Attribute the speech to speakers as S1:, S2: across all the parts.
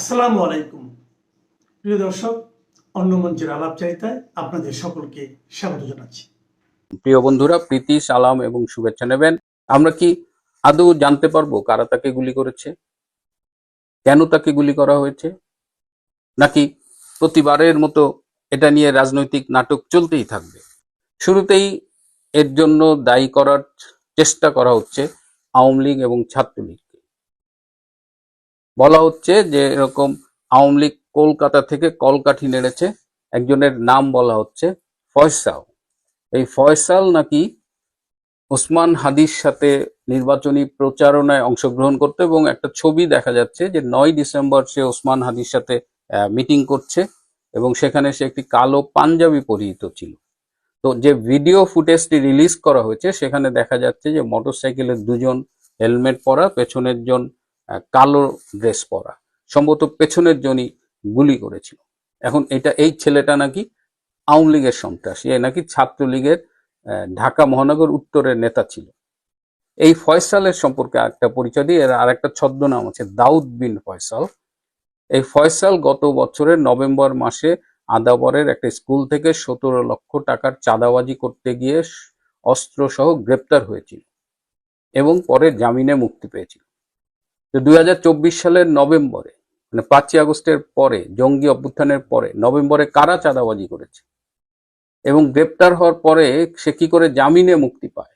S1: আসসালামু আলাইকুম প্রিয় দর্শক, অন্য মঞ্চের আলাপচারিতায় আপনাদের সকলকে স্বাগত জানাচ্ছি।
S2: প্রিয় বন্ধুরা, প্রীতি, সালাম এবং শুভেচ্ছা নেবেন। আমরা কি আদৌ জানতে পারবো কারা তাকে গুলি করেছে, কেন তাকে গুলি করা হয়েছে, নাকি প্রতিবারের মতো এটা নিয়ে রাজনৈতিক নাটক চলতেই থাকবে? শুরুতেই এর জন্য দায়ী করার চেষ্টা করা হচ্ছে আওয়ামী লীগ এবং ছাত্রলীগকে। বলা হচ্ছে যে এরকম আওয়ামী লীগ কলকাতা থেকে কলকাঠি নেড়েছে, একজনের নাম বলা হচ্ছে ফয়সাল। এই ফয়সাল নাকি ওসমান হাদির সাথে নির্বাচনী প্রচারণায় অংশগ্রহণ করতে, এবং একটা ছবি দেখা যাচ্ছে যে 9 ডিসেম্বর সে ওসমান হাদির সাথে মিটিং করছে এবং সেখানে সে একটি কালো পাঞ্জাবি পরিহিত ছিল। তো যে ভিডিও ফুটেজটি রিলিজ করা হয়েছে সেখানে দেখা যাচ্ছে যে মোটরসাইকেলের দুজন হেলমেট পরা, পেছনের জন কালো ড্রেস পরা, সম্ভবত পেছনের জনই গুলি করেছিল। এখন এই ছেলেটা নাকি আওয়ামী লীগের সন্ত্রাসী, এ নাকি ছাত্রলীগের ঢাকা মহানগর উত্তরের নেতা ছিল। এই ফয়সালের সম্পর্কে একটা পরিচয় দিয়ে, এর আর একটা ছদ্মনাম আছে দাউদ বিন ফয়সাল। এই ফয়সাল গত বছরের নভেম্বর মাসে আদাবরের একটা স্কুল থেকে 17 লক্ষ টাকার চাঁদাবাজি করতে গিয়ে অস্ত্র সহ গ্রেপ্তার হয়েছিল এবং পরে জামিনে মুক্তি পেয়েছিল। তো 2024 সালের নভেম্বরে, মানে 5ই আগস্টের পরে, জঙ্গি অভ্যুত্থানের পরে নভেম্বরে কারা চাঁদাবাজি করেছে এবং গ্রেপ্তার হওয়ার পরে সে কি করে জামিনে মুক্তি পায়,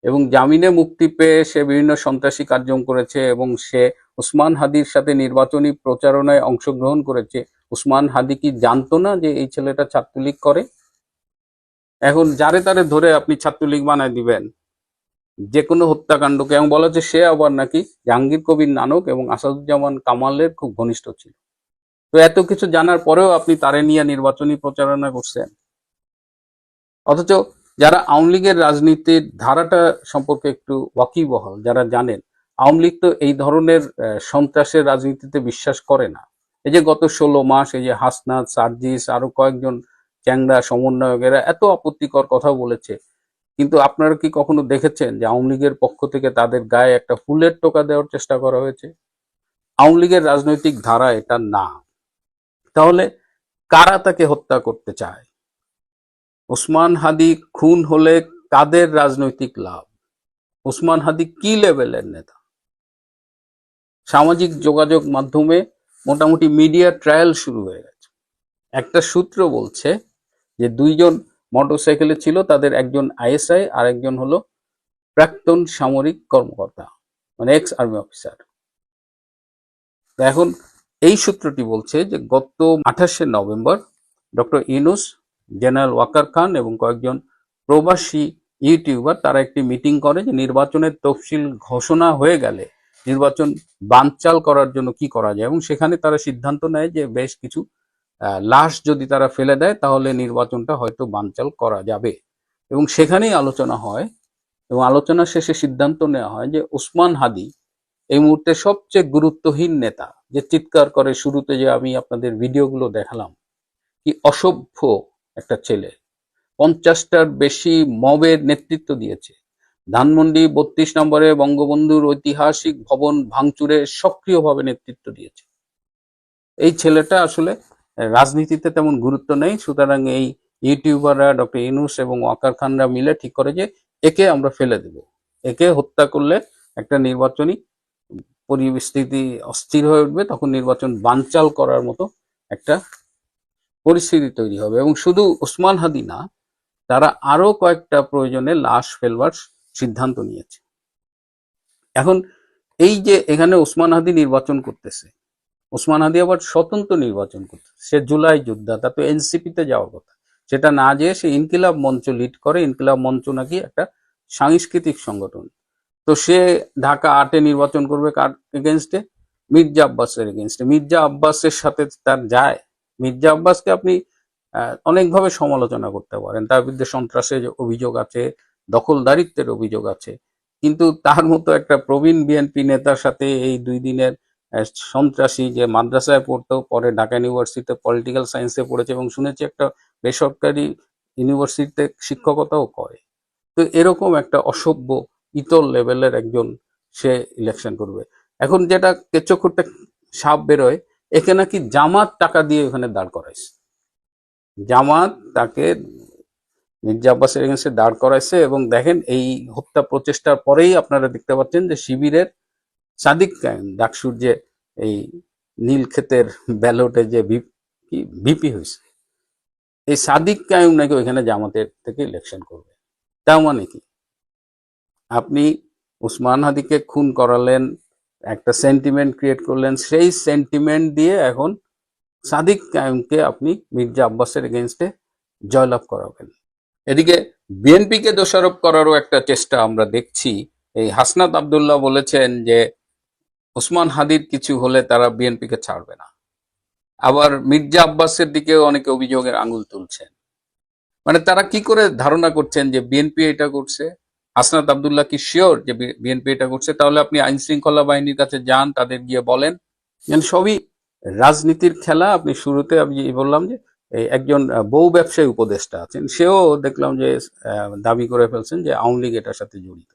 S2: এবং জামিনে মুক্তি পেয়ে সে বিভিন্ন সন্ত্রাসী কার্যক্রম করেছে এবং সে ওসমান হাদির সাথে নির্বাচনী প্রচারণায় অংশগ্রহণ করেছে। ওসমান হাদি কি জানতো না যে এই ছেলেটা ছাত্রলীগ করে? এখন যারে তারে ধরে আপনি ছাত্রলীগ বানায় দিবেন যে কোনো হত্যাকাণ্ডকে, এবং বলা হচ্ছে সে আবার নাকি জাহাঙ্গীর কবির নানক এবং আসাদুজ্জামান কামালের খুব ঘনিষ্ঠ ছিল। তো এত কিছু জানার পরেও আপনি তারে নিয়ে নির্বাচনী প্রচারণা করছেন। অথচ যারা আওয়ামী লীগের রাজনীতির ধারাটা সম্পর্কে একটু ওয়াকিবহাল, যারা জানেন, আওয়ামী লীগ তো এই ধরনের সন্ত্রাসের রাজনীতিতে বিশ্বাস করে না। এই যে গত 16 মাস এই যে হাসনাত, সার্জিস, আরো কয়েকজন চ্যাংড়া সমন্বয়কেরা এত আপত্তিকর কথা বলেছে, কিন্তু আপনারা কি কখনো দেখেছেন যে আওয়ামী লীগের পক্ষ থেকে তাদের গায়ে একটা ফুলের টোকা দেওয়ার চেষ্টা করা হয়েছে? আওয়ামী লীগের রাজনৈতিক ধারা এটা না। তাহলে কারা তাকে হত্যা করতে চায়? ওসমান হাদি খুন হলে কাদের রাজনৈতিক লাভ? ওসমান হাদি কি লেভেলের নেতা? সামাজিক যোগাযোগ মাধ্যমে মোটামুটি মিডিয়া ট্রায়াল শুরু হয়ে গেছে। একটা সূত্র বলছে যে দুইজন মোটরসাইকেলে ছিল, তাদের একজন আইএসআই আর একজন হলো প্রাক্তন সামরিক কর্মকর্তা, মানে এক্স আর্মি অফিসার। এখন এই সূত্রটি বলছে যে গত 28শে November doctor Yunus, general Waker Khan এবং কয়েকজন প্রবাসী ইউটিউবার তারা একটি মিটিং করে যে নির্বাচনের তফসিল ঘোষণা হয়ে গেলে নির্বাচন বানচাল করার জন্য কি করা যায়, এবং সেখানে তারা সিদ্ধান্ত নেয় যে বেশ কিছু লাশ যদি তারা ফেলে দেয় তাহলে নির্বাচনটা হয়তো বানচাল করা যাবে। এবং সেখানেই আলোচনা হয় এবং আলোচনা শেষে সিদ্ধান্ত নেওয়া হয় যে ওসমান হাদি এই মুহূর্তে সবচেয়ে গুরুত্বহীন নেতা, যে চিৎকার করে শুরুতে যে আমি আপনাদের ভিডিওগুলো দেখালাম, কি অসভ্য একটা ছেলে, 50টার বেশি মবের নেতৃত্ব দিয়েছে, ধানমন্ডি 32 নম্বরে বঙ্গবন্ধুর ঐতিহাসিক ভবন ভাঙচুরে সক্রিয়ভাবে নেতৃত্ব দিয়েছে। এই ছেলেটা আসলে রাজনীতিতে তেমন গুরুত্ব নেই। সুতরাং এই ইউটিউবাররা, ডক্টর ইউনূস এবং ওয়াকার খানরা মিলে ঠিক করে যে একে আমরা ফেলে দেব, একে হত্যা করলে একটা নির্বাচনী পরিস্থিতি অস্থির হয়ে উঠবে, তখন নির্বাচন বানচাল করার মতো একটা পরিস্থিতি তৈরি হবে। এবং শুধু ওসমান হাদি না, তারা আরো কয়েকটা প্রয়োজনে লাশ ফেলবার সিদ্ধান্ত নিয়েছে। এখন এই যে এখানে ওসমান হাদি নির্বাচন করতেছে, ওসমান হাদি আবার স্বতন্ত্র নির্বাচন করতেছে, সে জুলাই যোদ্ধা, তা তো এনসিপিতে যাওয়ার কথা, সেটা না যেয়ে সে ইনকিলাব মঞ্চ লিড করে। ইনকিলাব মঞ্চ নাকি একটা সাংস্কৃতিক সংগঠন। তো সে ঢাকা 8-এ নির্বাচন করবে কার এগেনস্টে? মির্জা আব্বাসের এগেনস্টে। মির্জা আব্বাসের সাথে তার যায়? মির্জা আব্বাসকে আপনি অনেকভাবে সমালোচনা করতে পারেন, তার বিরুদ্ধে সন্ত্রাসের অভিযোগ আছে, দখলদারিত্বের অভিযোগ আছে, কিন্তু তার মতো একটা প্রবীণ বিএনপি নেতার সাথে এই 2 দিনের সন্ত্রাসী, যে মাদ্রাসায় পড়তো, পরে ঢাকা ইউনিভার্সিটিতে পলিটিক্যাল সায়েন্সে পড়েছে এবং শুনেছি একটা বেসরকারি ইউনিভার্সিটিতে শিক্ষকতাও করে, তো এরকম একটা অসভ্য ইতর লেভেলের একজন সে ইলেকশন করবে। এখন যেটা কেচ্চখুরটা সাপ বেরোয়, একে নাকি জামাত টাকা দিয়ে ওখানে দাঁড় করাইছে। জামাত তাকে মির্জা আব্বাসের এগেন্সে দাঁড় করাইছে। এবং দেখেন এই হত্যা প্রচেষ্টার পরেই আপনারা দেখতে পাচ্ছেন যে শিবিরের সাদিক কায়েম ডাকসুর যে এই নীলক্ষেতের ব্যালটে যে ভিপি হয়েছে, এই সাদিক কায়েম নাকি ওইখানে জামাতের থেকে ইলেকশন করবে। তার মানে কি, আপনি উসমান হাদিকে খুন করালেন, একটা সেন্টিমেন্ট ক্রিয়েট করলেন, সেই সেন্টিমেন্ট দিয়ে এখন সাদিক কায়েমকে আপনি মির্জা আব্বাসের এগেনস্টে জয়লাভ করাবেন। এদিকে বিএনপিকে দোষারোপ করারও একটা চেষ্টা আমরা দেখছি। এই হাসনাত আব্দুল্লাহ বলেছেন যে ওসমান হাদির কিছু হলে তারা বিএনপিকে ছাড়বে না। আবার মির্জা আব্বাসের দিকেও অনেকে অভিযোগের আঙুল তুলছেন। মানে তারা কি করে ধারণা করছেন যে বিএনপি এটা করছে? হাসনাত আব্দুল্লাহ কি শিওর যে বিএনপি এটা করছে? তাহলে আপনি আইন শৃঙ্খলা বাহিনীর কাছে যান, তাদের গিয়ে বলেন। সবই রাজনীতির খেলা। আপনি শুরুতে আমি বললাম যে এই একজন বউ ব্যবসায়ী উপদেষ্টা আছেন, সেও দেখলাম যে দাবি করে ফেলছেন যে আওয়ামী লীগ এটার সাথে জড়িত।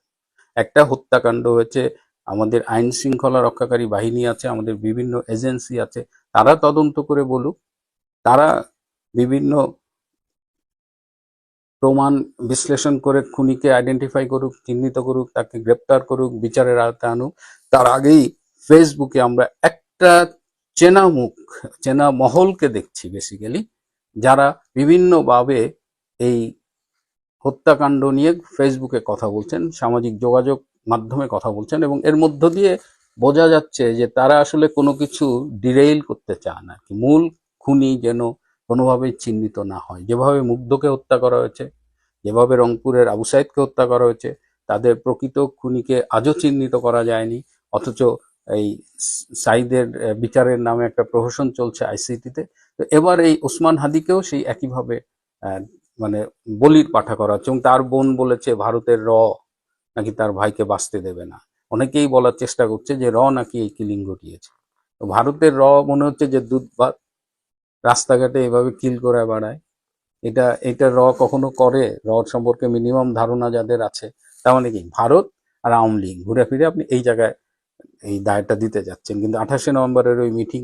S2: একটা হত্যাকাণ্ড হয়েছে, আমাদের আইন শৃঙ্খলা রক্ষাকারী বাহিনী আছে, আমাদের বিভিন্ন এজেন্সি আছে, তারা তদন্ত করে বলুক, তারা বিভিন্ন প্রমাণ বিশ্লেষণ করে খুনিকে আইডেন্টিফাই করুক, চিহ্নিত করুক, তাকে গ্রেপ্তার করুক, বিচারের আওতায় আনুক। তার আগেই ফেসবুকে আমরা একটা চেনা মুখ, চেনা মহলকে দেখছি বেসিক্যালি, যারা বিভিন্নভাবে এই হত্যাকাণ্ড নিয়ে ফেসবুকে কথা বলছেন, সামাজিক যোগাযোগ মাধ্যমে কথা বলছেন, এবং এর মধ্য দিয়ে বোঝা যাচ্ছে যে তারা আসলে কোনো কিছু ডিরেইল করতে চান না, মূল খুনি যেন কোনোভাবেই চিহ্নিত না হয়। যেভাবে মুগ্ধকে হত্যা করা হয়েছে, যেভাবে রংপুরের আবু সাইদকে হত্যা করা হয়েছে, তাদের প্রকৃত খুনিকে আজও চিহ্নিত করা যায়নি। অথচ এই সাইদের বিচারের নামে একটা প্রহসন চলছে আইসিটিতে। তো এবার এই ওসমান হাদিকেও সেই একইভাবে মানে বলির পাঠা করা হচ্ছে। এবং তার বোন বলেছে ভারতের নাকি তার ভাইকে বাঁচতে দেবে না। অনেকেই বলার চেষ্টা করছে যে নাকি এই কিলিং ঘটিয়েছে। তো ভারতের মনে হচ্ছে যে দুধ ভাত রাস্তাঘাটে এভাবে কিল করে বেড়ায়। এটা কখনো করে? সম্পর্কে মিনিমাম ধারণা যাদের আছে, তার মানে কি ভারত আর আওয়ামী লীগ ঘুরে ফিরে আপনি এই জায়গায় এই দায়টা দিতে যাচ্ছেন। কিন্তু 28শে নভেম্বরের ওই মিটিং,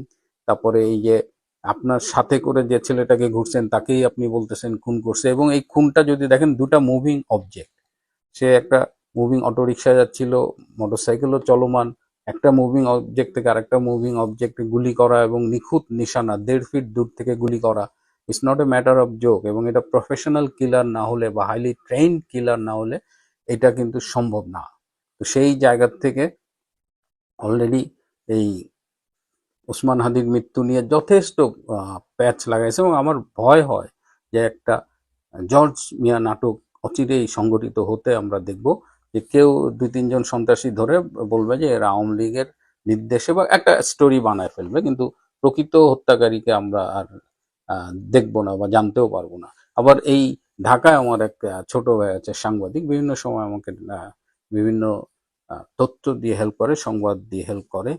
S2: তারপরে এই যে আপনার সাথে করে যে ছেলেটাকে ঘুরছেন তাকেই আপনি বলতেছেন খুন করছে। এবং এই খুনটা যদি দেখেন, দুটা মুভিং অবজেক্ট, সে একটা মুভিং অটোরিকশা যাচ্ছিল, মোটরসাইকেলও চলমান, একটা মুভিং অবজেক্ট থেকে আরেকটা মুভিং অবজেক্টে গুলি করা এবং নিখুঁত নিশানা 1.5 ফিট দূর থেকে গুলি করা, it's not a matter of joke. এবং এটা প্রফেশনাল কিলার না হলে বা হাইলি ট্রেইনড কিলার না হলে এটা কিন্তু সম্ভব না। তো সেই জায়গা থেকে অলরেডি এই ওসমান হাদির মৃত্যু নিয়ে যথেষ্ট প্যাচ লাগাইছে। এবং আমার ভয় হয় যে একটা জর্জ মিয়া নাটক অচিরেই সংগঠিত হতে আমরা দেখব, যে কেউ 2-3 জন সন্ত্রাসী ধরে বলবে যে এরা আওয়ামী লীগের নির্দেশে, বা একটা স্টোরি বানায় ফেলবে, কিন্তু প্রকৃত হত্যাকারীকে আমরা আর দেখবো না বা জানতেও পারবো না। আবার এই ঢাকায় আমার এক ছোট ভাই আছে সাংবাদিক, বিভিন্ন সময় আমাকে বিভিন্ন তথ্য দিয়ে হেল্প করে, সংবাদ দিয়ে হেল্প করে।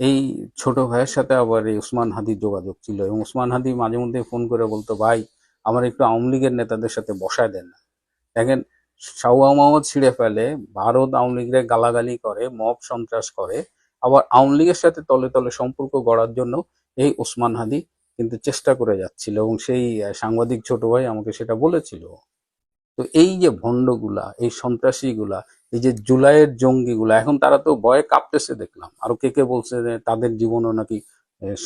S2: এই ছোট ভাইয়ের সাথে আবার এই ওসমান হাদির যোগাযোগ ছিল, এবং ওসমান হাদি মাঝে মধ্যে ফোন করে বলতো, ভাই আমার একটু আওয়ামী লীগের নেতাদের সাথে বসায় দেন না। দেখেন, শাহুয়া মোহাম্মদ ছিঁড়ে ফেলে, ভারত আওয়ামী লীগের গালাগালি করে, মব সন্ত্রাস করে, আবার আওয়ামী লীগের সাথে তলে তলে সম্পর্ক গড়ার জন্য এই ওসমান হাদি কিন্তু চেষ্টা করে যাচ্ছিল। এবং সেই সাংবাদিক ছোট ভাই আমাকে সেটা বলেছিল। তো এই যে ভণ্ডগুলা, এই সন্ত্রাসীগুলা, এই যে জুলাইয়ের জঙ্গিগুলা, এখন তারা তো ভয়ে কাঁপতেছে দেখলাম। আরো কে বলছে যে তাদের জীবনও নাকি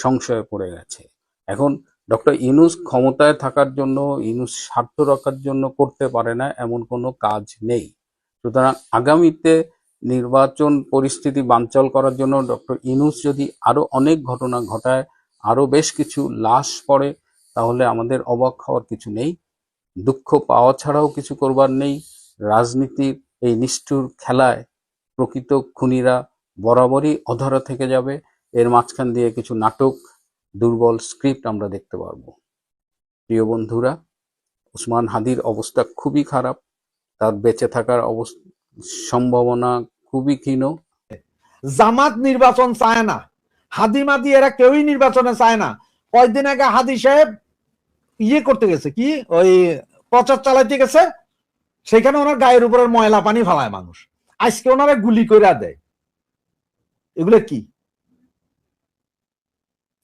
S2: সংশয়ে পড়ে গেছে। এখন ডক্টর ইউনূস ক্ষমতায় থাকার জন্য, ইউনূস স্বার্থ রক্ষার জন্য করতে পারে না এমন কোনো কাজ নেই। সুতরাং আগামীতে নির্বাচন পরিস্থিতি বানচাল করার জন্য ডক্টর ইউনূস যদি আরো অনেক ঘটনা ঘটায়, আরো বেশ কিছু লাশ পড়ে, তাহলে আমাদের অবাক হওয়ার কিছু নেই। দুঃখ পাওয়া ছাড়াও কিছু করবার নেই। রাজনীতির এই নিষ্ঠুর খেলায় প্রকৃত খুনিরা বরাবরই অধরা থেকে যাবে। এর মাঝখান দিয়ে কিছু নাটক, দুর্বল স্ক্রিপ্ট আমরা দেখতে পারবো। প্রিয় বন্ধুরা, ওসমান হাদির অবস্থা খুবই খারাপ, তার বেঁচে থাকার সম্ভাবনা খুবই ক্ষীণ।
S3: জামাত নির্বাচন চায় না, হাদি মাদি এরা কেউই নির্বাচনে চায় না। কয়েকদিন আগে হাদি সাহেব করতে গেছে, কি ওই প্রচার চালাইতে গেছে, সেখানে ওনার গায়ের উপরের ময়লা পানি ফালায় মানুষ, আজকে ওনারা গুলি করে দেয়। এগুলো কি?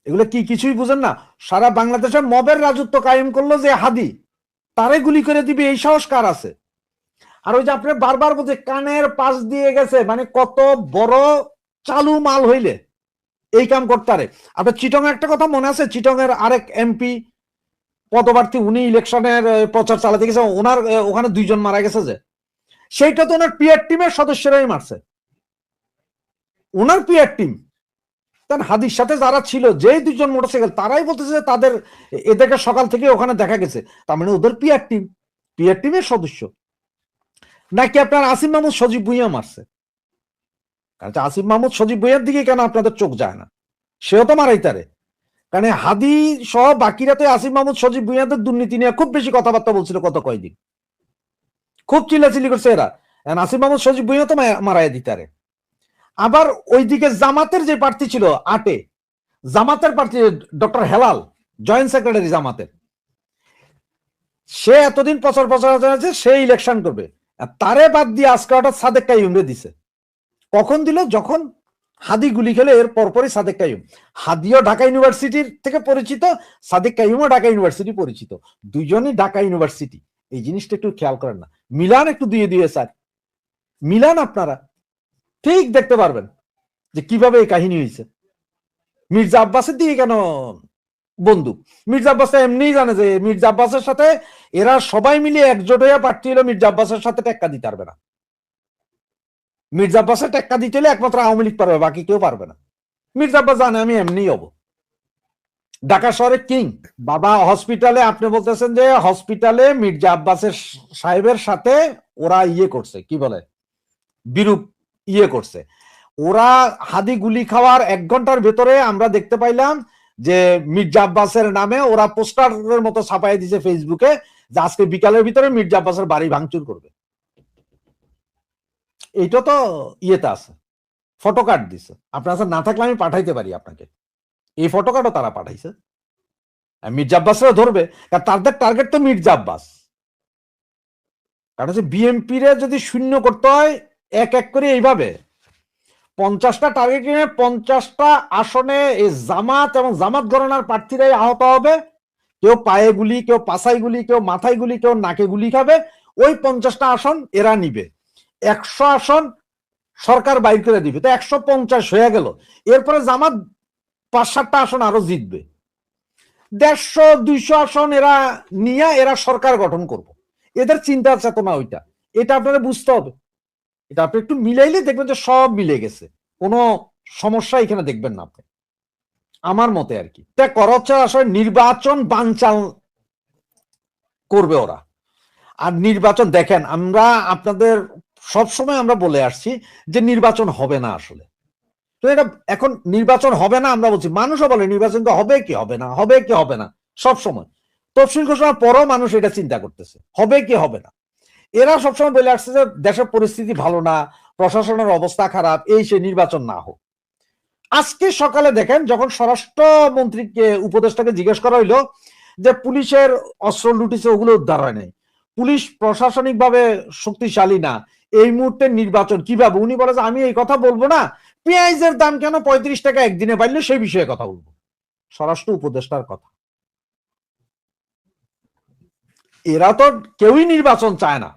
S3: এগুলো কি কিছুই বুঝেন না? সারা বাংলাদেশে মবের রাজত্ব কায়েম করলো যে হাদি, তারে গুলি করে দিবে এই সাহস কার আছে? আর ওই যে আপনি বারবার বলছে কানের পাশ দিয়ে গেছে, মানে কত বড় চালু মাল হইলে এই কাম করতে পারে। আপনার চিটং একটা কথা মনে আছে? চিটং এর আরেক এমপি পদপ্রার্থী, উনি ইলেকশনের প্রচার চালাতে গেছে, ওনার ওখানে 2 জন মারা গেছে, যে সেইটা তো ওনার পিআর টিমের সদস্যরাই মারছে, ওনার পিআর টিম। কারণ হাদির সাথে যারা ছিল, যে 2 জন মোটরসাইকেল, তারাই বলতেছে যে তাদের এদেরকে সকাল থেকে ওখানে দেখা গেছে, তার মানে ওদের পিআর টিমের সদস্য। নাকি আপনার আসিফ মাহমুদ সজীব ভুঁইয়া মারছে? কারণ আসিফ মাহমুদ সজীব ভুঁইয়ার দিকে কেন আপনাদের চোখ যায় না? সেও তো মারাই তারে। কারণ হাদি সহ বাকিরা তো আসিফ মাহমুদ সজীব ভুঁইয়াদের দুর্নীতি নিয়ে খুব বেশি কথাবার্তা বলছিল গত কয়েকদিন, খুব চিল্লাচিল্লি করছে এরা। আসিফ মাহমুদ সজীব ভুঁইয়া তো মারাই দিতারে। আবার ওইদিকে জামাতের যে প্রার্থী ছিল 8-এ, জামাতের প্রার্থী ডক্টর হেলাল, জয়েন্ট সেক্রেটারি জামাতের, সে এতদিন প্রচার আছে সে ইলেকশন করবে, তারে বাদ দিয়ে আজকে হঠাৎ সাদেক কাইয়ুমরে দিছে। কখন দিল? যখন হাদি গুলি খেলে এর পরপরই সাদেক কাইয়ুম। হাদিও ঢাকা ইউনিভার্সিটির থেকে পরিচিত, সাদেক কাইয়ুমও ঢাকা ইউনিভার্সিটি পরিচিত, দুইজনই ঢাকা ইউনিভার্সিটি। এই জিনিসটা একটু খেয়াল করেন না? মিলান একটু দিয়ে স্যার, মিলান, আপনারা ঠিক দেখতে পারবেন যে কিভাবে এই কাহিনী হয়েছে। মির্জা আব্বাসের দিকে কেন বন্দুক? মির্জা আব্বাস এমনিই জানে যে মির্জা আব্বাসের সাথে এরা সবাই মিলে একজোট হয়ে প্রার্থী হলো, মির্জা আব্বাসের সাথে টেক্কা দিতে পারবে না। মির্জা আব্বাসের টেক্কা দিতে হলে একমাত্র আওয়ামী লীগ পারবে, বাকি কেউ পারবে না। মির্জা আব্বাস জানে আমি এমনি হব ঢাকা শহরে কিং। বাবা হসপিটালে, আপনি বলতেছেন যে হসপিটালে মির্জা আব্বাসের সাহেবের সাথে ওরা ইয়ে করছে, কি বলে, বিরূপ ইয়ে করছে। ওরা হাদি গুলি খাওয়ার 1 ঘন্টার ভেতরে আমরা দেখতে পাইলাম যে মির্জা আব্বাসের নামে ওরা পোস্টারের মতো ছাপাই দিছে ফেসবুকে যে আজকে বিকালের ভিতরে মির্জা আব্বাসের বাড়ি ভাঙচুর করবে। এইটা তো ইয়েতে আছে, ফটো কার্ড দিছে। আপনার কাছে না থাকলে আমি পাঠাইতে পারি আপনাকে, এই ফটো কার্ডও তারা পাঠাইছে। মির্জা আব্বাসরা ধরবে, কারণ তাদের টার্গেট তো মির্জা আব্বাস। কারণ হচ্ছে বিএনপি রে যদি শূন্য করতে হয় এক এক করে এইভাবে 50টা টার্গেট নিয়ে 50টা আসনে এই জামাত এবং জামাত গণনার প্রার্থীরাই আহত হবে। কেউ পায়ে গুলি, কেউ পাছায় গুলি, কেউ মাথায় গুলি, কেউ নাকে গুলি খাবে। ওই 50টা আসন এরা নিবে, 100 আসন সরকার বাইর করে দিবে, তো 150 হয়ে গেল। এরপরে জামাত 5-7টা আসন আরো জিতবে, 150-200 আসন এরা নিয়ে এরা সরকার গঠন করব। এদের চিন্তা চেতনা ওইটা, এটা আপনারা বুঝতে হবে। এটা আপনি একটু মিলাইলে দেখবেন যে সব মিলে গেছে, কোনো সমস্যা এখানে দেখবেন না আপনি, আমার মতে আর কি। এটা করা হচ্ছে আসলে নির্বাচন বানচাল করবে ওরা। আর নির্বাচন দেখেন, আমরা আপনাদের সবসময় আমরা বলে আসছি যে নির্বাচন হবে না আসলে। তো এটা এখন নির্বাচন হবে না আমরা বলছি, মানুষও বলে নির্বাচন হবে কি হবে না, হবে কি হবে না। সব সময় তফসিল ঘোষণার পরও মানুষ এটা চিন্তা করতেছে হবে কি হবে না। এরা সবসময় বলে আসছে যে দেশের পরিস্থিতি ভালো না, প্রশাসনের অবস্থা খারাপ, এই সে নির্বাচন না হোক। আজকে সকালে দেখেন যখন স্বরাষ্ট্রমন্ত্রীকে উপদেষ্টাকে জিজ্ঞেস করা হইলো যে পুলিশের অস্ত্র লুটিছে ওগুলো উদ্ধার হয় নাই, পুলিশ প্রশাসনিক ভাবে শক্তিশালী না, এই মুহূর্তে নির্বাচন কিভাবে, উনি বলে যে আমি এই কথা বলবো না, পেঁয়াজের দাম কেন 35 টাকা একদিনে বাড়লে সেই বিষয়ে কথা বলবো। স্বরাষ্ট্র উপদেষ্টার কথা। এরা তো কেউই নির্বাচন চায় না,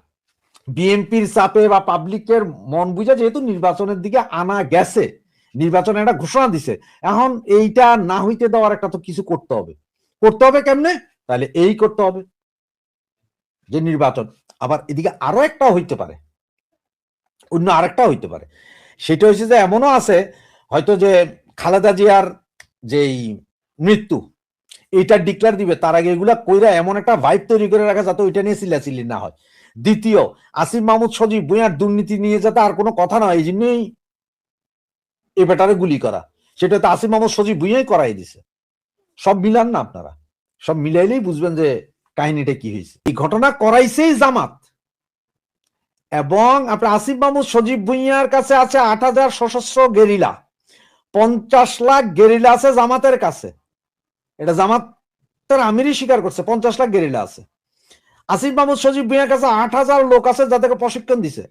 S3: বিএনপির চাপে বা পাবলিকের মন বুঝে যেহেতু নির্বাচনের দিকে আনা গেছে, নির্বাচনের একটা ঘোষণা দিছে, এখন এইটা না হইতে দেওয়ার একটা তো কিছু করতে হবে। করতে হবে কেমনে? তাহলে এই করতে হবে যে নির্বাচন। আবার এদিকে আরো একটা হইতে পারে, অন্য আরেকটা হইতে পারে, সেটা হচ্ছে যে এমনও আছে হয়তো যে খালেদা জিয়ার যেই মৃত্যু এইটা ডিক্লেয়ার দিবে, তার আগে এগুলা কইরা এমন একটা ভাইব তৈরি করে রাখা যাতে ওইটা নিয়ে চিল্লাচিল্লি না হয়। দ্বিতীয়, আসিফ মাহমুদ সজীব ভুঁইয়ার দুর্নীতি নিয়ে যাতে আর কোনো কথা নয়, এই জন্যই এ ব্যাটারে গুলি করা, সেটা তো আসিফ মাহমুদ সজীব ভুঁইয়াই করাই দিছে। সব মিলান না আপনারা, সব মিলাইলেই বুঝবেন যে কাহিনীটা কি হয়েছে। এই ঘটনা করাইছেই জামাত, এবং আপনার আসিফ মাহমুদ সজীব ভুঁইয়ার কাছে আছে 8,000 সশস্ত্র গেরিলা, 50 লাখ গেরিলা আছে জামাতের কাছে। এটা জামাতের আমিরই স্বীকার করছে, 50 লাখ গেরিলা আছে। আসিফ মাহমুদ সজীব ভুঁইয়ার কাছে 8,000 লোক আছে যাদেরকে প্রশিক্ষণ দিছে।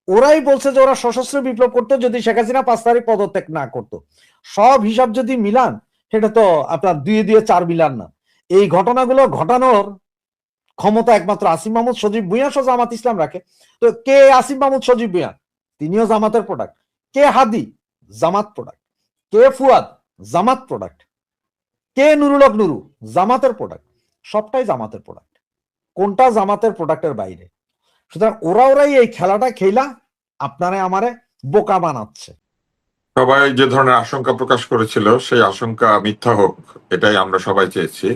S3: ওরাই বলছে যে ওরা সশস্ত্র বিপ্লব করতো যদি শেখ হাসিনা 5 তারিখ পদত্যাগ না করতো। সব হিসাব যদি মিলান সেটা তো আপনার 2 দিয়ে 4 মিলান না। এই ঘটনাগুলো ঘটানোর ক্ষমতা একমাত্র আসিফ মাহমুদ, সজীব ভুঁইয়া সহ জামাত ইসলাম রাখে। তো কে আসিফ মাহমুদ, সজীব ভুঁইয়া? তিনিও জামাতের প্রোডাক্ট। কে হাদি? জামাত প্রোডাক্ট। কে ফুয়াদ? জামাত প্রোডাক্ট। কে নুরুল হক নুরু? জামাতের প্রোডাক্ট। সবটাই জামাতের প্রোডাক্ট, কোনটা জামাতের প্রোডাক্টের বাইরে? সুতরাং ওরাই এই খেলাটা খেলা আপনারে আমারে বোকা বানাচ্ছে।
S4: সবাই যে ধরনের আশঙ্কা প্রকাশ করেছিল সেই আশঙ্কা মিথ্যা হোক, এটাই আমরা সবাই চেয়েছি,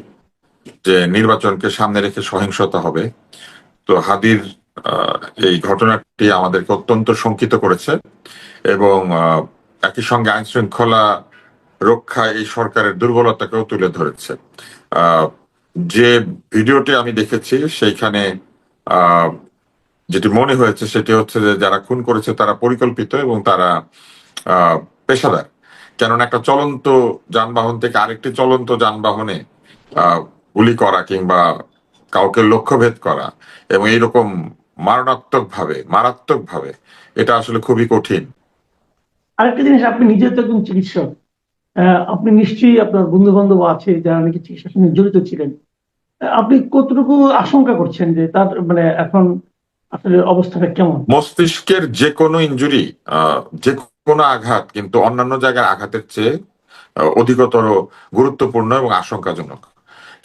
S4: যে নির্বাচনকে সামনে রেখে সহিংসতা হবে। তো হাদির এই ঘটনাটি আমাদেরকে অত্যন্ত শঙ্কিত করেছে এবং একই সঙ্গে আইন শৃঙ্খলা রক্ষায় এই সরকারের দুর্বলতাকেও তুলে ধরেছে। যে ভিডিওটি আমি দেখেছি সেইখানে যেটি মনে হয়েছে সেটি হচ্ছে যে যারা খুন করেছে তারা পরিকল্পিত এবং তারা পেশাদার। কেননা একটা চলন্ত যানবাহন থেকে আরেকটি চলন্ত যানবাহনে গুলি করা কিংবা কাউকে লক্ষ্যভেদ করা এবং এইরকম মারাত্মক ভাবে এটা আসলে খুবই কঠিন।
S1: আরেকটা জিনিস, আপনি নিজে তো একজন চিকিৎসক, আপনি নিশ্চয়ই আপনার বন্ধু বান্ধব আছে যারা নাকি চিকিৎসার সঙ্গে জড়িত ছিলেন। আপনি কতটুকু আশঙ্কা করছেন যে তার মানে এখন আসলে অবস্থাটা কেমন?
S4: মস্তিষ্কের যে কোনো ইনজুরি, যে কোনো আঘাত কিন্তু অন্যান্য জায়গার আঘাতের চেয়ে অধিকতর গুরুত্বপূর্ণ এবং আশঙ্কাজনক।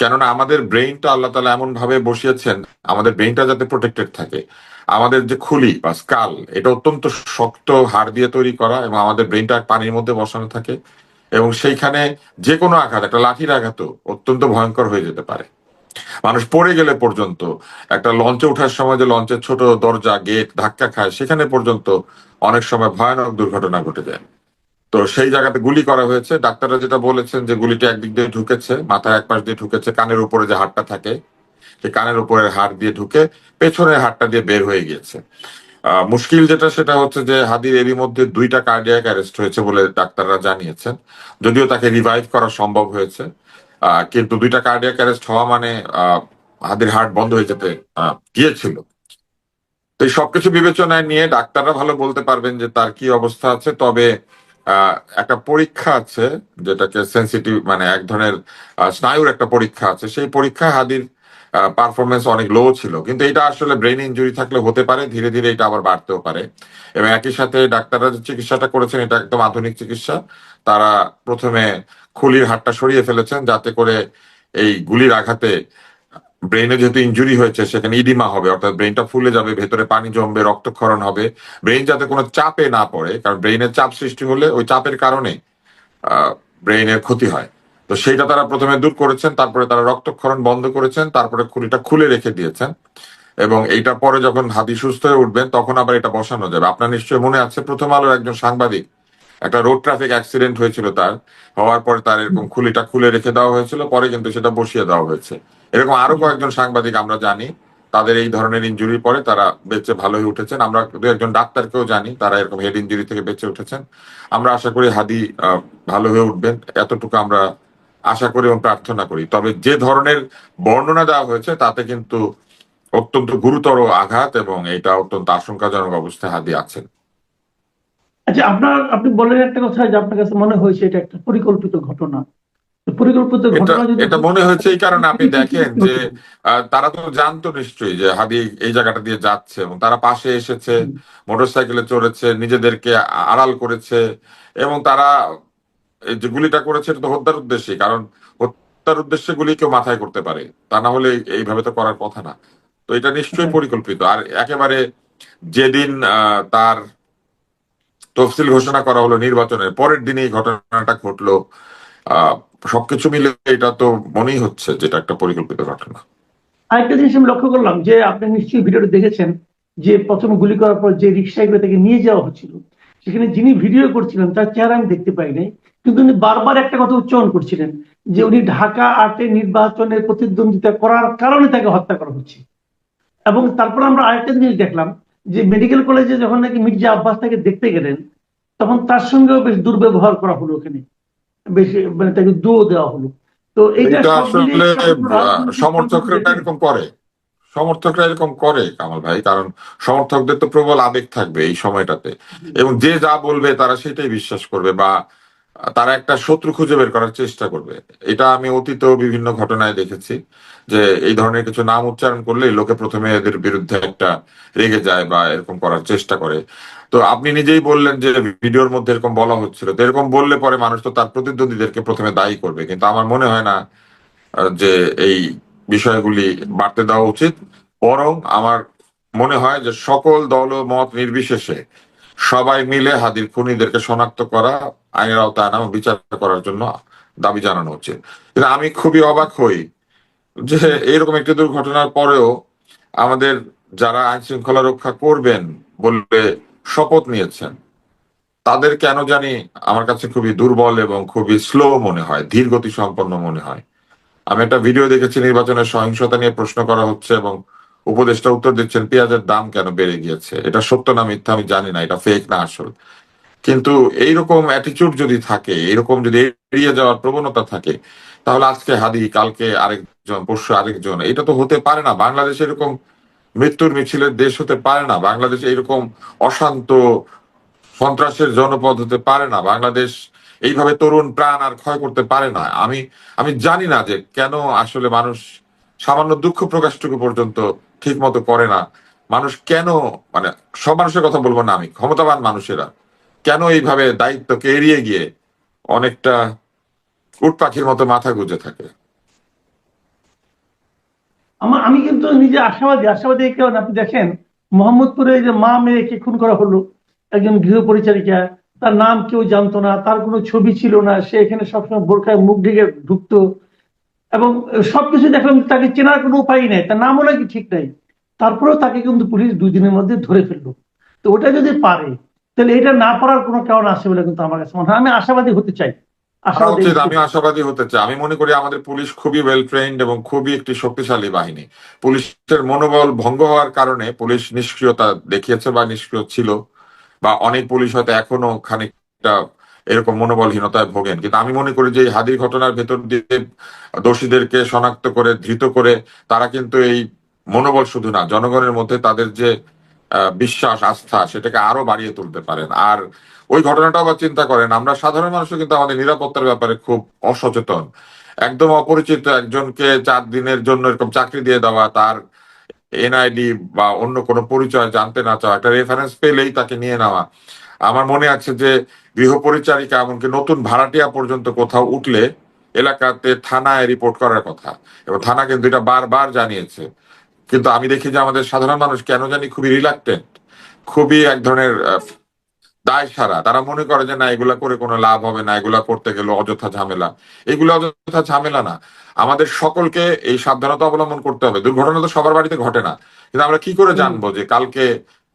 S4: কেননা আমাদের ব্রেইনটা আল্লাহ তাআলা এমন ভাবে বসিয়েছেন, আমাদের ব্রেইনটা যাতে প্রোটেক্টেড থাকে। আমাদের যে খুলি বা স্কাল, এটা অত্যন্ত শক্ত হাড় দিয়ে তৈরি করা এবং আমাদের ব্রেইনটা পানির মধ্যে বসানো থাকে এবং সেইখানে যে কোনো আঘাত, একটা লাঠির আঘাতও অত্যন্ত ভয়ঙ্কর হয়ে যেতে পারে। মানুষ পড়ে গেলে পর্যন্ত, একটা লঞ্চে ওঠার সময় যে লঞ্চের ছোট দরজা গেট ধাক্কা খায় সেখানে পর্যন্ত অনেক সময় ভয়ানক দুর্ঘটনা ঘটে যায়। তো সেই জায়গাতে গুলি করা হয়েছে। ডাক্তাররা যেটা বলেছেন যে গুলিটা একদিক দিয়ে ঢুকেছে, মাথায় এক পাশ দিয়ে ঢুকেছে, কানের উপরে যে হাড়টা থাকে সেই কানের উপরের হাড় দিয়ে ঢুকে পেছনের হাড়টা দিয়ে বের হয়ে গিয়েছে। মুশকিল যেটা সেটা হচ্ছে যে হাদির এরই মধ্যে 2টা কার্ডিয়াক অ্যারেস্ট হয়েছে বলে ডাক্তাররা জানিয়েছেন। যদিও তাকে রিভাইভ করা সম্ভব হয়েছে, কিন্তু 2টা কার্ডিয়াক অ্যারেস্ট হওয়া মানে হাদির হার্ট বন্ধ হয়ে যেতে গিয়েছিল। তো এই সবকিছু বিবেচনায় নিয়ে ডাক্তাররা ভালো বলতে পারবেন যে তার কি অবস্থা আছে। তবে একটা পরীক্ষা আছে যেটাকে সেন্সিটিভ, মানে এক ধরনের স্নায়ুর একটা পরীক্ষা আছে। সেই পরীক্ষায় হাদির পারফরমেন্স অনেক লো ছিল, কিন্তু এটা আসলে ব্রেন ইনজুরি থাকলে হতে পারে, ধীরে ধীরে এটা আবার বাড়তেও পারে। এবং একই সাথে ডাক্তাররা যে চিকিৎসাটা করেছেন এটা একদম আধুনিক চিকিৎসা। তারা প্রথমে খুলির হাড়টা সরিয়ে ফেলেছেন যাতে করে এই গুলির আঘাতে ব্রেইনে যেহেতু ইনজুরি হয়েছে সেখানে ইডিমা হবে, অর্থাৎ ব্রেইনটা ফুলে যাবে, ভেতরে পানি জমবে, রক্তক্ষরণ হবে। ব্রেইন যাতে কোনো চাপে না পড়ে, কারণ ব্রেইনের চাপ সৃষ্টি হলে ওই চাপের কারণে ব্রেইনের ক্ষতি হয়। তো সেইটা তারা প্রথমে দূর করেছেন, তারপরে তারা রক্তক্ষরণ বন্ধ করেছেন, তারপরে খুলিটা খুলে রেখে দিয়েছেন এবং এইটা পরে যখন হাদি সুস্থ হয়ে উঠবেন তখন আবার এটা বসানো যাবে। আপনার নিশ্চয়ই মনে আছে প্রথম আলোর একজন সাংবাদিক, একটা রোড ট্রাফিক অ্যাক্সিডেন্ট হয়েছিল, তার হওয়ার পরে তার এরকম খুলিটা খুলে রেখে দেওয়া হয়েছিল, পরে কিন্তু সেটা বসিয়ে দেওয়া হয়েছে। এরকম আরো কয়েকজন সাংবাদিক আমরা জানি তাদের এই ধরনের ইনজুরি পরে তারা বেঁচে ভালো হয়ে উঠেছেন। আমরা 2-1 ডাক্তারকেও জানি তারা এরকম হেড ইনজুরি থেকে বেঁচে উঠেছেন। আমরা আশা করি হাদি ভালো হয়ে উঠবেন, এতটুকু আমরা আশা করি এবং প্রার্থনা করি। তবে যে ধরনের বর্ণনা দেওয়া হয়েছে তাতে কিন্তু অত্যন্ত গুরুতর আঘাত এবং এটা অত্যন্ত আশঙ্কাজনক অবস্থায় হাদি আছেন।
S1: আচ্ছা, আপনি বলেন একটা কথা যে আপনার কাছে মনে হয়েছে এটা একটা পরিকল্পিত ঘটনা। পরিকল্পিত ঘটনা যদি
S4: এটা মনে হয়েছে এই কারণে আপনি দেখেন যে তারা তো জানতো নিশ্চয়ই যে হাদি এই জায়গাটা দিয়ে যাচ্ছে এবং তারা পাশে এসেছে, মোটরসাইকেলে চড়েছে, নিজেদেরকে আড়াল করেছে এবং তারা এই যে গুলিটা করেছে এটা তো হত্যার উদ্দেশ্যে, কারণ হত্যার উদ্দেশ্যে গুলি কেউ মাথায় করতে পারে, তা না হলে এইভাবে তো করার কথা না। তো এটা নিশ্চয়ই পরিকল্পিত। আর একেবারে যেদিন তার তফসিল ঘোষণা করা হলো নির্বাচনের পরের দিনে এই ঘটনাটা ঘটলো, সবকিছু মিলে এটা তো মনেই হচ্ছে যেটা একটা পরিকল্পিত ঘটনা।
S1: আরেকটা জিনিস আমি লক্ষ্য করলাম যে আপনি নিশ্চয়ই ভিডিওটা দেখেছেন যে প্রথম গুলি করার পর যে রিক্সায় করে তাকে নিয়ে যাওয়া হচ্ছিল, সেখানে যিনি ভিডিও করছিলেন তার চেহারা আমি দেখতে পাই নাই, কিন্তু উনি বারবার একটা কথা উচ্চারণ করছিলেন যে উনি ঢাকা 8-এ নির্বাচনের প্রতিদ্বন্দ্বিতা করার কারণে তাকে হত্যা করা হচ্ছে। এবং তারপর আমরা আরেকটা জিনিস দেখলাম যে মেডিকেল কলেজে যখন নাকি মির্জা আব্বাস তাকে দেখতে গেলেন তখন তার সঙ্গেও বেশ দুর্ব্যবহার করা হলো, ওখানে বেশ মানে তাকে দোও দেওয়া হলো। তো এইটা
S4: এটা
S1: সব মিলিয়ে
S4: আসলে সমর্থকরা এরকম করে কামাল ভাই, কারণ সমর্থকদের তো প্রবল আবেগ থাকবে এই সময়টাতে এবং যে যা বলবে তারা সেটাই বিশ্বাস করবে বা তারা একটা শত্রু খুঁজে বের করার চেষ্টা করবে। এটা আমি অতীতেও বিভিন্ন ঘটনায় দেখেছি যে এই ধরনের কিছু নাম উচ্চারণ করলে লোকে প্রথমে এদের বিরুদ্ধে একটা রেগে যায় বা এরকম করার চেষ্টা করে। তো আপনি নিজেই বললেন যে ভিডিওর মধ্যে এরকম বলা হচ্ছিল, তো এরকম বললে পরে মানুষ তো তার প্রতিদ্বন্দ্বীদেরকে প্রথমে দায়ী করবে, কিন্তু আমার মনে হয় না যে এই বিষয়গুলি বাড়তে দেওয়া উচিত। বরং আমার মনে হয় যে সকল দল ও মত নির্বিশেষে সবাই মিলে হাদির খুনিদেরকে শনাক্ত করা, আইনের আওতায় আনা এবং বিচার করার জন্য দাবি জানানো উচিত। কিন্তু আমি খুবই অবাক হই যে এইরকম একটি দুর্ঘটনার পরেও আমাদের যারা আইন শৃঙ্খলা রক্ষা করবেন বলে শপথ নিয়েছেন, তাদের কেন জানি আমার কাছে খুবই দুর্বল এবং খুবই স্লো মনে হয়, ধীর গতি সম্পন্ন মনে হয়। আমি একটা ভিডিও দেখেছি, নির্বাচনের সহিংসতা নিয়ে প্রশ্ন করা হচ্ছে এবং উপদেষ্টা উত্তর দিচ্ছেন পেঁয়াজের দাম কেন বেড়ে গিয়েছে। এটা সত্য না মিথ্যা আমি জানি না, এটা ফেক না আসল। কিন্তু এইরকম অ্যাটিটিউড যদি থাকে, এরকম যদি এড়িয়ে যাওয়ার প্রবণতা থাকে, তাহলে আজকে হাদি, কালকে আরেকজন, পরশু আরেকজন, এটা তো হতে পারে না। বাংলাদেশ এরকম মৃত্যুর মিছিলের দেশ হতে পারে না। বাংলাদেশ এরকম অশান্ত সন্ত্রাসের জনপদ হতে পারে না। বাংলাদেশ এইভাবে তরুণ প্রাণ আর ক্ষয় করতে পারে না। আমি আমি জানি না যে কেন আসলে মানুষ সামান্য দুঃখ প্রকাশটুকু পর্যন্ত ঠিক মতো করে না। মানুষ কেন, মানে সব মানুষের কথা বলবো না আমি, ক্ষমতাবান মানুষেরা কেন এইভাবে দায়িত্বকে এড়িয়ে গিয়ে অনেকটা উট পাখির মতো মাথা গুঁজে থাকে।
S1: আমি কিন্তু নিজে আশাবাদী এই কারণে, আপনি দেখেন মোহাম্মদপুরে যে মা মেয়েকে খুন করা হলো, একজন গৃহ পরিচারিকা, তার নাম কেউ জানতো না, তার কোনো ছবি ছিল না, সে এখানে সবসময় বোরখায় মুখ ঢেকে ঢুকতো, এবং সবকিছু দেখলাম তাকে চেনার কোনো উপায় নেই, তার নামও নাকি ঠিক নাই, তারপরেও তাকে কিন্তু পুলিশ 2 দিনের মধ্যে ধরে ফেললো। তো ওটা যদি পারে, তাহলে এটা না পারার কোনো কারণ আছে বলে কিন্তু আমার কাছে মনে হয়। আমি আশাবাদী হতে চাই,
S4: করা
S1: আশাবাদী।
S4: উচিত, আমি আশাবাদী হতে চাই। আমি মনে করি আমাদের পুলিশ খুবই ওয়েল ট্রেন্ড এবং খুবই একটি শক্তিশালী বাহিনী। পুলিশের মনোবল ভঙ্গ হওয়ার কারণে পুলিশ নিষ্ক্রিয়তা দেখিয়েছে বা নিষ্ক্রিয় ছিল, বা অনেক পুলিশ হয়তো এখনো খানিকটা এরকম মনোবলহীনতায় ভোগেন। কিন্তু আমি মনে করি যে এই হাদির ঘটনার ভেতর দিয়ে দোষীদেরকে শনাক্ত করে ধৃত করে তারা কিন্তু এই মনোবল শুধু না, জনগণের মধ্যে তাদের যে বিশ্বাস আস্থা সেটাকে আরো বাড়িয়ে তুলতে পারেন। আর ওই ঘটনাটা আবার চিন্তা করেন, আমরা সাধারণ মানুষও কিন্তু আমাদের নিরাপত্তার ব্যাপারে খুব অসচেতন। একদম অপরিচিত একজনকে 4 দিনের জন্য এরকম চাকরি দিয়ে দেওয়া, তার এনআইডি বা অন্য কোনো পরিচয় জানতে না চাওয়া, একটা রেফারেন্স পেলেই তাকে নিয়ে নেওয়া। আমার মনে আছে যে গৃহ পরিচারিকা এমনকি নতুন ভাড়াটিয়া পর্যন্ত কোথাও উঠলে এলাকাতে থানায় রিপোর্ট করার কথা, এবং থানা কিন্তু এটা বারবার জানিয়েছে। কিন্তু আমি দেখি যে আমাদের সাধারণ মানুষ কেন জানি খুবই রিলাক্টেন্ট, খুবই এক ধরনের দায় সারা। তারা মনে করে যে না, এগুলা করে কোনো লাভ হবে না, এগুলা করতে গেলে অযথা ঝামেলা। এগুলো অযথা ঝামেলা না, আমাদের সকলকে এই সাবধানতা অবলম্বন করতে হবে। দুর্ঘটনা তো সবার বাড়িতে ঘটে না, কিন্তু আমরা কি করে জানবো যে কালকে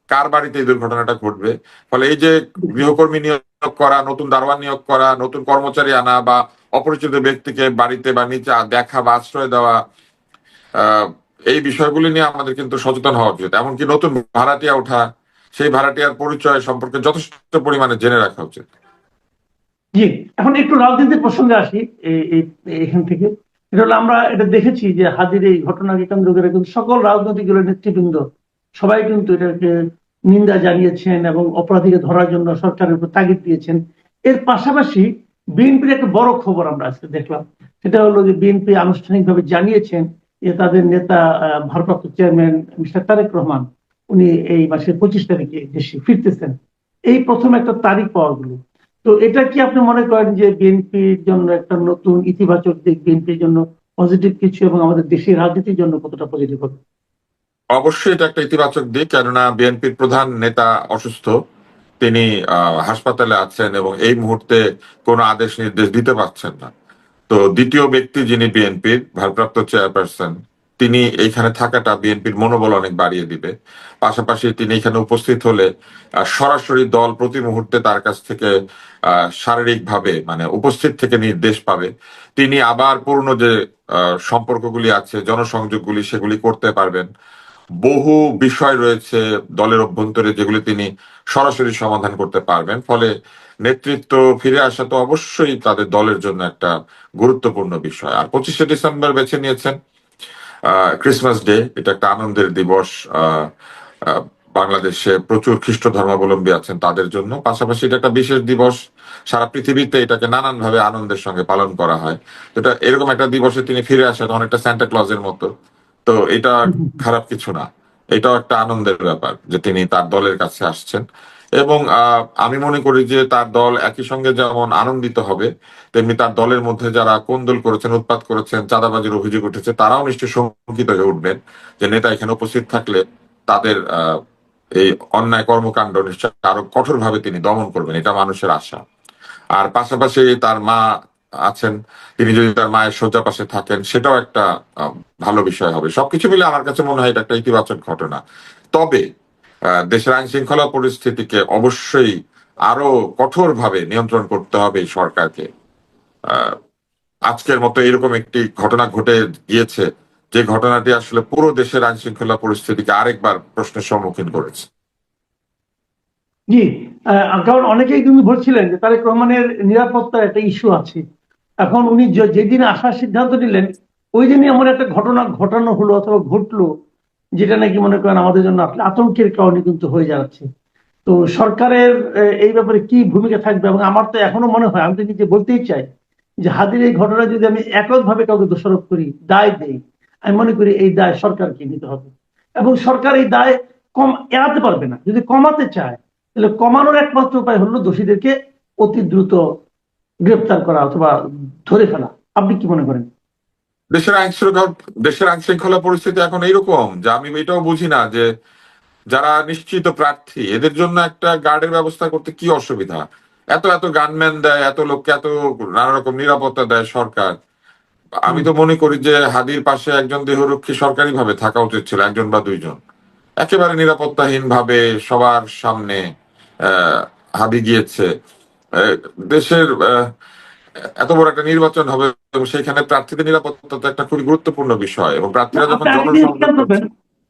S4: কার বাড়িতে এই দুর্ঘটনাটা ঘটবে? ফলে এই যে গৃহকর্মী নিয়োগ করা, নতুন দারোয়ান নিয়োগ করা, নতুন কর্মচারী আনা, বা অপরিচিত ব্যক্তিকে বাড়িতে বা নিচে দেখা বা আশ্রয় দেওয়া, আহ এই বিষয়গুলি নিয়ে আমাদের কিন্তু সচেতন হওয়া উচিত। এমনকি নতুন ভাড়াটিয়া ওঠা, সেই ভাড়াটিয়ার পরিচয় সম্পর্কে যথেষ্ট পরিমাণে জেনে রাখা উচিত।
S1: জি, এখন একটু রাজনীতির প্রসঙ্গে আসি। এখান থেকে এটা হলো, আমরা এটা দেখেছি যে হাদির এই ঘটনাকে কেন্দ্র করে কিন্তু সকল রাজনৈতিক দলের নেতৃবৃন্দ সবাই কিন্তু এটাকে নিন্দা জানিয়েছেন এবং অপরাধীকে ধরার জন্য সরকারের উপর তাগিদ দিয়েছেন। এর পাশাপাশি বিএনপির একটা বড় খবর আমরা আজকে দেখলাম, সেটা হলো যে বিএনপি আনুষ্ঠানিকভাবে জানিয়েছেন যে তাদের নেতা ভারপ্রাপ্ত চেয়ারম্যান মিস্টার তারেক রহমান, উনি এই মাসের 25 তারিখে দেশে ফিরতেছেন। এই প্রথম একটা তারিখ পাওয়া গেল। তো এটা কি আপনি মনে করেন যে বিএনপির জন্য একটা নতুন ইতিবাচক দিক, বিএনপির জন্য পজিটিভ কিছু, এবং আমাদের দেশের রাজনীতির জন্য কতটা পজিটিভ হবে?
S4: অবশ্যই এটা একটা ইতিবাচক দিক, কেননা বিএনপির প্রধান নেতা অসুস্থ, তিনি হাসপাতালে আছেন এবং এই মুহূর্তে কোনো আদেশ নির্দেশ দিতে পারছেন না। তো দ্বিতীয় ব্যক্তি যিনি বিএনপির ভারপ্রাপ্ত চেয়ারপারসন, তিনি এইখানে থাকাটা বিএনপির মনোবল অনেক বাড়িয়ে দিবে। পাশাপাশি তিনি এখানে উপস্থিত হলে সরাসরি দল প্রতি মুহূর্তে তার কাছ থেকে শারীরিকভাবে মানে উপস্থিত থেকে নির্দেশ পাবে। তিনি আবার পুরনো যে সম্পর্কগুলি আছে, জনসংযোগগুলি, সেগুলি করতে পারবেন। বহু বিষয় রয়েছে দলের অভ্যন্তরে যেগুলি তিনি সরাসরি সমাধান করতে পারবেন। ফলে নেতৃত্ব ফিরে আসা তো অবশ্যই তাদের দলের জন্য একটা গুরুত্বপূর্ণ বিষয়। আর 25শে ডিসেম্বর বেছে নিয়েছেন ক্রিসমাস ডে, এটা একটা আনন্দের দিবস। আহ আহ, বাংলাদেশে প্রচুর খ্রিস্ট ধর্মাবলম্বী আছেন তাদের জন্য, পাশাপাশি এটা একটা বিশেষ দিবস সারা পৃথিবীতে এটাকে নানানভাবে আনন্দের সঙ্গে পালন করা হয়। তো এটা এরকম একটা দিবসে তিনি ফিরে আসেন অনেকটা সান্টা ক্লজের মতো। তো এটা খারাপ কিছু না, এটাও একটা আনন্দের ব্যাপার যে তিনি তার দলের কাছে আসছেন। এবং আমি মনে করি যে তার দল একই সঙ্গে যেমন আনন্দিত হবে, তেমনি তার দলের মধ্যে যারা কোন্দল করেছেন, উৎপাত করেছেন, চাঁদাবাজির অভিযোগ উঠেছে, তারাও নিশ্চয়ই শঙ্কিত হয়ে উঠবেন যে নেতা এখানে উপস্থিত থাকলে তাদের এই অন্যায় কর্মকাণ্ড নিশ্চয় আরো কঠোরভাবে তিনি দমন করবেন, এটা মানুষের আশা। আর পাশাপাশি তার মা আছেন, তিনি যদি তার মায়ের শয্যা পাশে থাকেন সেটাও একটা ভালো বিষয় হবে। সবকিছু মিলে আমার কাছে মনে হয় এটা একটা ইতিবাচক ঘটনা। তবে দেশের আইন শৃঙ্খলা পরিস্থিতিকে অবশ্যই আরো কঠোরভাবে নিয়ন্ত্রণ করতে হবে এই সরকারকে। আহ, আজকের মতো এরকম একটি ঘটনা ঘটে গিয়েছে যে ঘটনাটি আসলে পুরো দেশের আইন শৃঙ্খলা পরিস্থিতিকে আরেকবার প্রশ্নের সম্মুখীন করেছে।
S1: জি, কারণ অনেকেই কিন্তু বলছিলেন যে তারেক রহমানের নিরাপত্তার একটা ইস্যু আছে। এখন উনি যেদিন আসার সিদ্ধান্ত নিলেন ওই দিনই এমন একটা ঘটনা ঘটানো হলো অথবা ঘটলো যেটা নাকি মনে করেন আমাদের জন্য আসলে আতঙ্কের কারণে কিন্তু হয়ে যাচ্ছে। তো সরকারের এই ব্যাপারে কি ভূমিকা থাকবে? এবং আমার তো এখনো মনে হয়, আমি তো নিজে বলতেই চাই যে হাদির এই ঘটনা যদি আমি এককভাবে কাউকে দোষারোপ করি, দায় দেই, আমি মনে করি এই দায় সরকারকে নিতে হবে। এবং সরকার এই দায় এড়াতে পারবে না। যদি কমাতে চায় তাহলে কমানোর একমাত্র উপায় হলো দোষীদেরকে অতি দ্রুত গ্রেপ্তার করা অথবা ধরে ফেলা। আপনি কি মনে করেন?
S4: দেশের আইন শৃঙ্খলা পরিস্থিতি এখন এইরকম যে আমি এটাও বুঝি না যে যারা নিশ্চিত প্রার্থী এদের জন্য একটা গার্ডের ব্যবস্থা করতে কি অসুবিধা। এত এত গানম্যান দেয়, এত লোককে এত নানা রকম নিরাপত্তা দেয় সরকার। আমি তো মনে করি যে হাদির পাশে একজন দেহরক্ষী সরকারি ভাবে থাকা উচিত ছিল, একজন বা দুইজন। একেবারে নিরাপত্তাহীন ভাবে সবার সামনে হাদি গিয়েছে। দেশের এত বড় একটা নির্বাচন হবে এবং সেখানে প্রার্থীদের নিরাপত্তা তো একটা খুবই গুরুত্বপূর্ণ বিষয়, এবং প্রার্থীরা যখন
S1: আপনি আরেকদিন খেয়াল করবেন,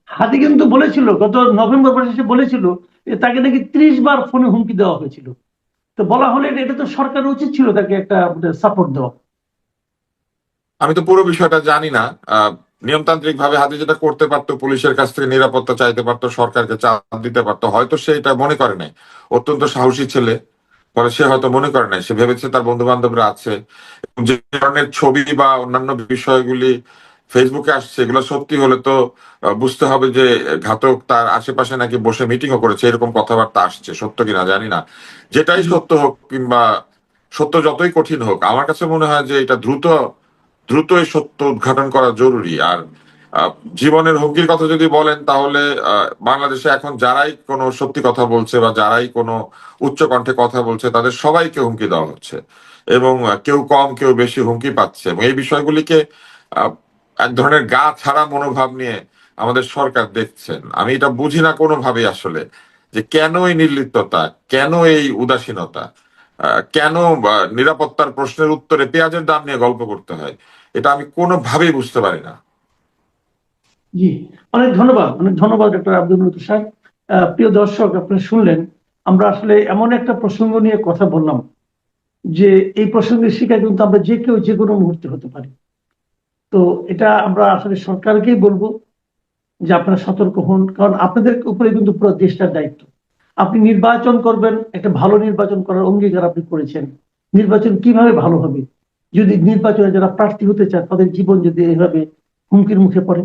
S1: হাদি কিন্তু বলেছিল গত নভেম্বর মাসে বলেছিল যে তাকে নাকি 30 বার ফোনে হুমকি দেওয়া হয়েছিল। তো বলা হলে এটা তো সরকারের উচিত ছিল তাকে একটা সাপোর্ট দেওয়া।
S4: আমি তো পুরো বিষয়টা জানি না। নিয়মতান্ত্রিক ভাবে হাদি যেটা করতে পারতো, পুলিশের কাছ থেকে নিরাপত্তা চাইতে পারতো, সরকারকে চাপ দিতে পারতো, হয়তো সে এটা মনে করে নাই। অত্যন্ত সাহসী ছেলে, ফলে সে হয়তো মনে করে নাই, সে ভেবেছে তার বন্ধু বান্ধবরা আছে। যে ধরনের ছবি বা অন্যান্য বিষয়গুলি ফেসবুকে আসছে এগুলো সত্যি হলে তো বুঝতে হবে যে ঘাতক তার আশেপাশে নাকি বসে মিটিংও করেছে, এরকম কথাবার্তা আসছে। সত্য কিনা জানি না। যেটাই সত্য হোক কিংবা সত্য যতই কঠিন হোক, আমার কাছে মনে হয় যে এটা দ্রুত দ্রুত এই সত্য উদ্ঘাটন করা জরুরি। আর আহ, জীবনের হুমকির কথা যদি বলেন তাহলে বাংলাদেশে এখন যারাই কোনো সত্যি কথা বলছে বা যারাই কোনো উচ্চ কণ্ঠে কথা বলছে তাদের সবাইকে হুমকি দেওয়া হচ্ছে, এবং কেউ কম কেউ বেশি হুমকি পাচ্ছে। এবং এই বিষয়গুলিকে আহ, এক ধরনের গা ছাড়া মনোভাব নিয়ে আমাদের সরকার দেখছেন। আমি এটা বুঝি না কোনোভাবেই আসলে যে কেন এই নির্লিপ্ততা, কেন এই উদাসীনতা, কেন নিরাপত্তার প্রশ্নের উত্তরে পেঁয়াজের দাম নিয়ে গল্প করতে হয়, এটা আমি কোনোভাবেই বুঝতে পারি না।
S1: জি, অনেক ধন্যবাদ, অনেক ধন্যবাদ ডক্টর আব্দুল লতিফ সাহেব। প্রিয় দর্শক, আপনারা শুনলেন আমরা আসলে এমন একটা প্রসঙ্গ নিয়ে কথা বললাম যে এই প্রসঙ্গের শিকার কিন্তু আমরা যে কেউ যে কোনো মুহূর্তে হতে পারি। তো এটা আমরা আসলে সরকারকেই বলবো যে আপনারা সতর্ক হন, কারণ আপনাদের উপরে কিন্তু পুরো দেশটার দায়িত্ব। আপনি নির্বাচন করবেন, একটা ভালো নির্বাচন করার অঙ্গীকার আপনি করেছেন। নির্বাচন কিভাবে ভালো হবে যদি নির্বাচনে যারা প্রার্থী হতে চান তাদের জীবন যদি এইভাবে হুমকির মুখে পড়ে?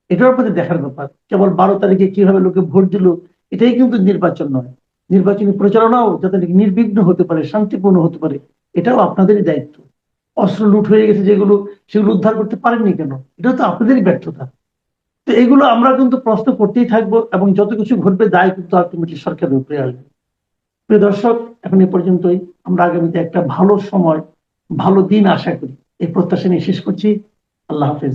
S1: এটার প্রতি দেখার ব্যাপার। কেবল 12 তারিখে কিভাবে লোকে ভোট দিল এটাই কিন্তু নির্বাচন নয়। নির্বাচনী প্রচারণাও যাতে নির্বিঘ্ন হতে পারে, শান্তিপূর্ণ হতে পারে, এটাও আপনাদেরই দায়িত্ব। অস্ত্র লুট হয়ে গেছে যেগুলো, সেগুলো উদ্ধার করতে পারেননি কেন? এটা তো আপনাদেরই ব্যর্থতা। তো এগুলো আমরা কিন্তু প্রশ্ন করতেই থাকবো এবং যত কিছু ঘটবে দায় কিন্তু আলটিমেটলি সরকারের উপরে আসবে। প্রিয় দর্শক, এখন এ পর্যন্তই। আমরা আগামীতে একটা ভালো সময়, ভালো দিন আশা করি, এই প্রত্যাশা নিয়ে শেষ করছি। আল্লাহ হাফেজ।